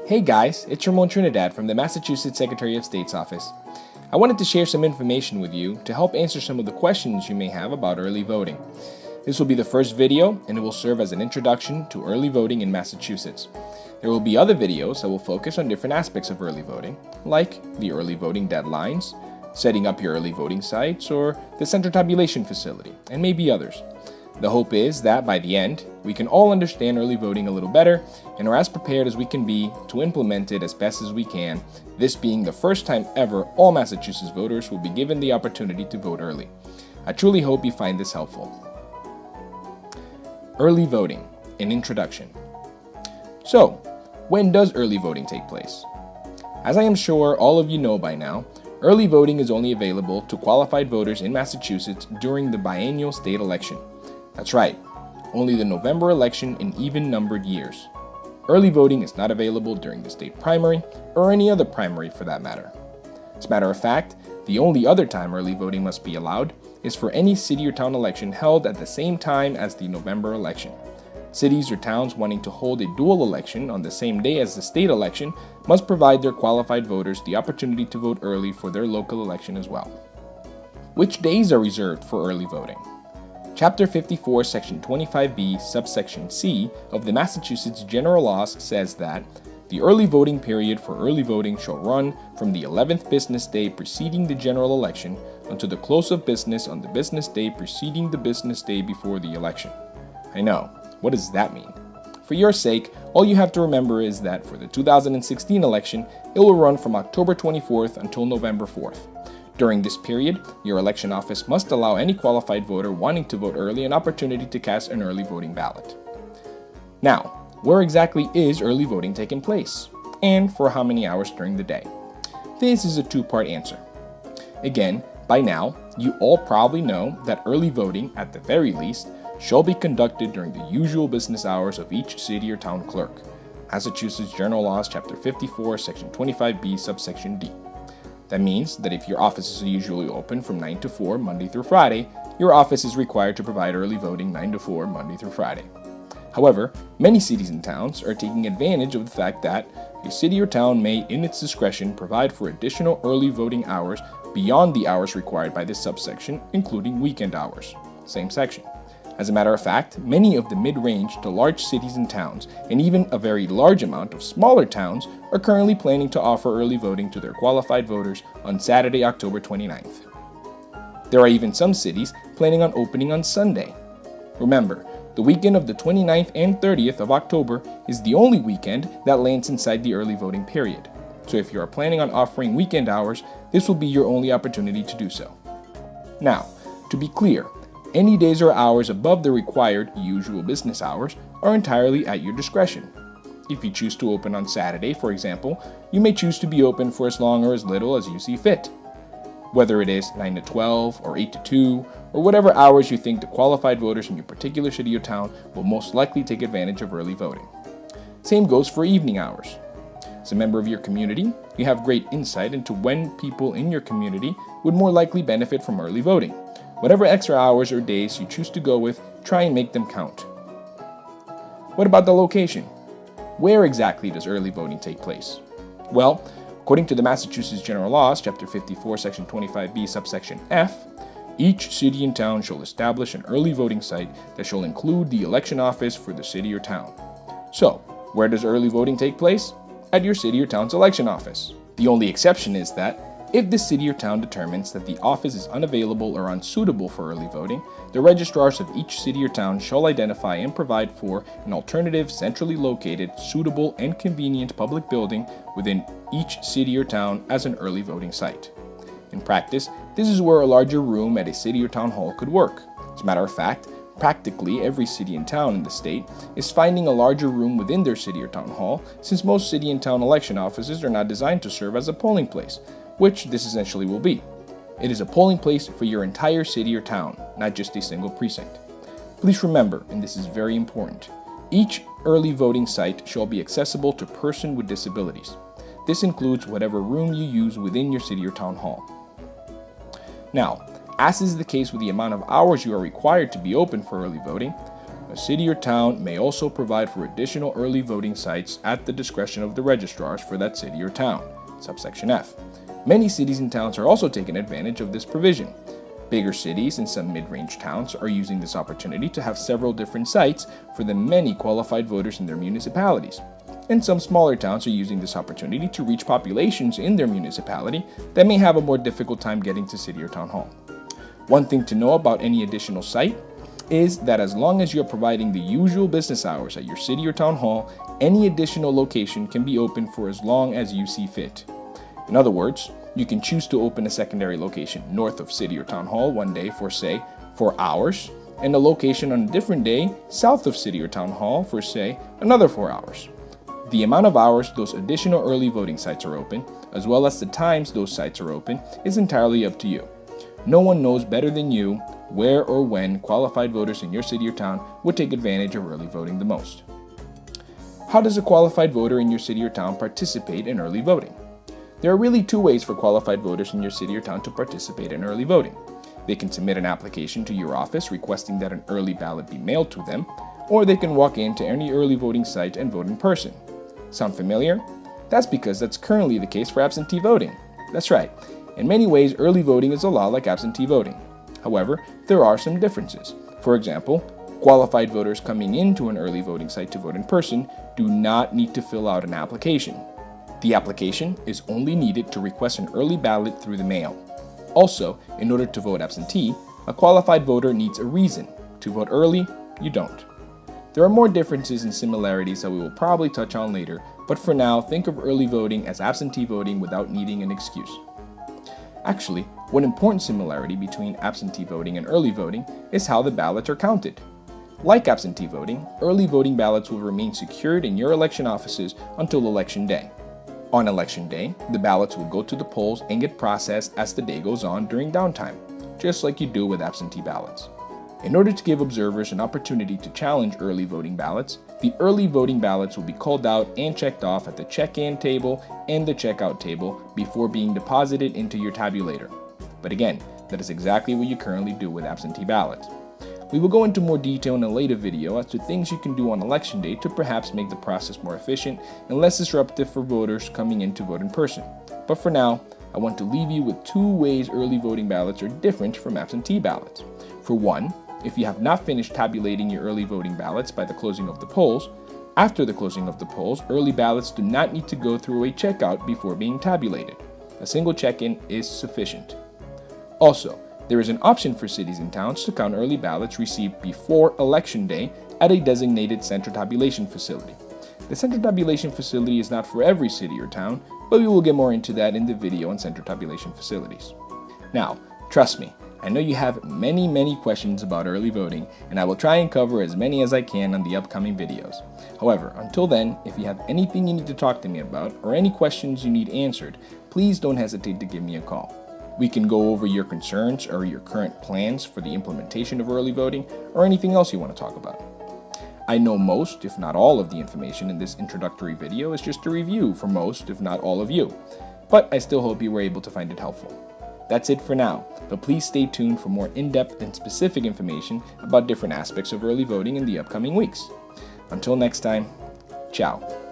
Hey guys, it's Ramon Trinidad from the Massachusetts Secretary of State's office. I wanted to share some information with you to help answer some of the questions you may have about early voting. This will be the first video and it will serve as an introduction to early voting in Massachusetts. There will be other videos that will focus on different aspects of early voting, like the early voting deadlines, setting up your early voting sites, or the central tabulation facility, and maybe others. The hope is that by the end, we can all understand early voting a little better and are as prepared as we can be to implement it as best as we can, this being the first time ever all Massachusetts voters will be given the opportunity to vote early. I truly hope you find this helpful. Early voting, an introduction. So, when does early voting take place? As I am sure all of you know by now, early voting is only available to qualified voters in Massachusetts during the biennial state election. That's right, only the November election in even-numbered years. Early voting is not available during the state primary or any other primary for that matter. As a matter of fact, the only other time early voting must be allowed is for any city or town election held at the same time as the November election. Cities or towns wanting to hold a dual election on the same day as the state election must provide their qualified voters the opportunity to vote early for their local election as well. Which days are reserved for early voting? Chapter 54, Section 25B, subsection C of the Massachusetts General Laws says that the early voting period for early voting shall run from the 11th business day preceding the general election until the close of business on the business day preceding the business day before the election. I know, what does that mean? For your sake, all you have to remember is that for the 2016 election, it will run from October 24th until November 4th. During this period, your election office must allow any qualified voter wanting to vote early an opportunity to cast an early voting ballot. Now, where exactly is early voting taking place? And for how many hours during the day? This is a two-part answer. Again, by now, you all probably know that early voting, at the very least, shall be conducted during the usual business hours of each city or town clerk. Massachusetts General Laws, Chapter 54, Section 25B, subsection D. That means that if your offices are usually open from 9 to 4 Monday through Friday, your office is required to provide early voting 9 to 4 Monday through Friday. However, many cities and towns are taking advantage of the fact that a city or town may, in its discretion, provide for additional early voting hours beyond the hours required by this subsection, including weekend hours. Same section. As a matter of fact, many of the mid-range to large cities and towns, and even a very large amount of smaller towns, are currently planning to offer early voting to their qualified voters on Saturday, October 29th. There are even some cities planning on opening on Sunday. Remember, the weekend of the 29th and 30th of October is the only weekend that lands inside the early voting period. So if you are planning on offering weekend hours, this will be your only opportunity to do so. Now, to be clear, any days or hours above the required usual business hours are entirely at your discretion. If you choose to open on Saturday, for example, you may choose to be open for as long or as little as you see fit. Whether it is 9 to 12 or 8 to 2, or whatever hours you think the qualified voters in your particular city or town will most likely take advantage of early voting. Same goes for evening hours. As a member of your community, you have great insight into when people in your community would more likely benefit from early voting. Whatever extra hours or days you choose to go with, try and make them count. What about the location? Where exactly does early voting take place? Well, according to the Massachusetts General Laws, Chapter 54, Section 25B, subsection F, each city and town shall establish an early voting site that shall include the election office for the city or town. So, where does early voting take place? At your city or town's election office. The only exception is that if the city or town determines that the office is unavailable or unsuitable for early voting, the registrars of each city or town shall identify and provide for an alternative, centrally located, suitable, and convenient public building within each city or town as an early voting site. In practice, this is where a larger room at a city or town hall could work. As a matter of fact, practically every city and town in the state is finding a larger room within their city or town hall, since most city and town election offices are not designed to serve as a polling place, which this essentially will be. It is a polling place for your entire city or town, not just a single precinct. Please remember, and this is very important, each early voting site shall be accessible to person with disabilities. This includes whatever room you use within your city or town hall. Now, as is the case with the amount of hours you are required to be open for early voting, A city or town may also provide for additional early voting sites at the discretion of the registrars for that city or town. Subsection F. Many cities and towns are also taking advantage of this provision. Bigger cities and some mid-range towns are using this opportunity to have several different sites for the many qualified voters in their municipalities. And some smaller towns are using this opportunity to reach populations in their municipality that may have a more difficult time getting to city or town hall. One thing to know about any additional site is that as long as you're providing the usual business hours at your city or town hall, any additional location can be open for as long as you see fit. In other words, you can choose to open a secondary location north of city or town hall one day for, say, 4 hours, and a location on a different day south of city or town hall for, say, another 4 hours. The amount of hours those additional early voting sites are open, as well as the times those sites are open, is entirely up to you. No one knows better than you where or when qualified voters in your city or town would take advantage of early voting the most. How does a qualified voter in your city or town participate in early voting? There are really 2 ways for qualified voters in your city or town to participate in early voting. They can submit an application to your office requesting that an early ballot be mailed to them, or they can walk into any early voting site and vote in person. Sound familiar? That's because that's currently the case for absentee voting. That's right. In many ways, early voting is a lot like absentee voting. However, there are some differences. For example, qualified voters coming into an early voting site to vote in person do not need to fill out an application. The application is only needed to request an early ballot through the mail. Also, in order to vote absentee, a qualified voter needs a reason. To vote early, you don't. There are more differences and similarities that we will probably touch on later, but for now, think of early voting as absentee voting without needing an excuse. Actually, one important similarity between absentee voting and early voting is how the ballots are counted. Like absentee voting, early voting ballots will remain secured in your election offices until Election Day. On Election Day, the ballots will go to the polls and get processed as the day goes on during downtime, just like you do with absentee ballots. In order to give observers an opportunity to challenge early voting ballots, the early voting ballots will be called out and checked off at the check-in table and the checkout table before being deposited into your tabulator. But again, that is exactly what you currently do with absentee ballots. We will go into more detail in a later video as to things you can do on Election Day to perhaps make the process more efficient and less disruptive for voters coming in to vote in person. But for now, I want to leave you with 2 ways early voting ballots are different from absentee ballots. For one, if you have not finished tabulating your early voting ballots by the closing of the polls, after the closing of the polls, early ballots do not need to go through a checkout before being tabulated. A single check-in is sufficient. Also, there is an option for cities and towns to count early ballots received before Election Day at a designated central tabulation facility. The central tabulation facility is not for every city or town, but we will get more into that in the video on central tabulation facilities. Now, trust me, I know you have many questions about early voting, and I will try and cover as many as I can on the upcoming videos. However, until then, if you have anything you need to talk to me about or any questions you need answered, please don't hesitate to give me a call. We can go over your concerns or your current plans for the implementation of early voting or anything else you want to talk about. I know most, if not all, of the information in this introductory video is just a review for most, if not all of you, but I still hope you were able to find it helpful. That's it for now, but please stay tuned for more in-depth and specific information about different aspects of early voting in the upcoming weeks. Until next time, ciao.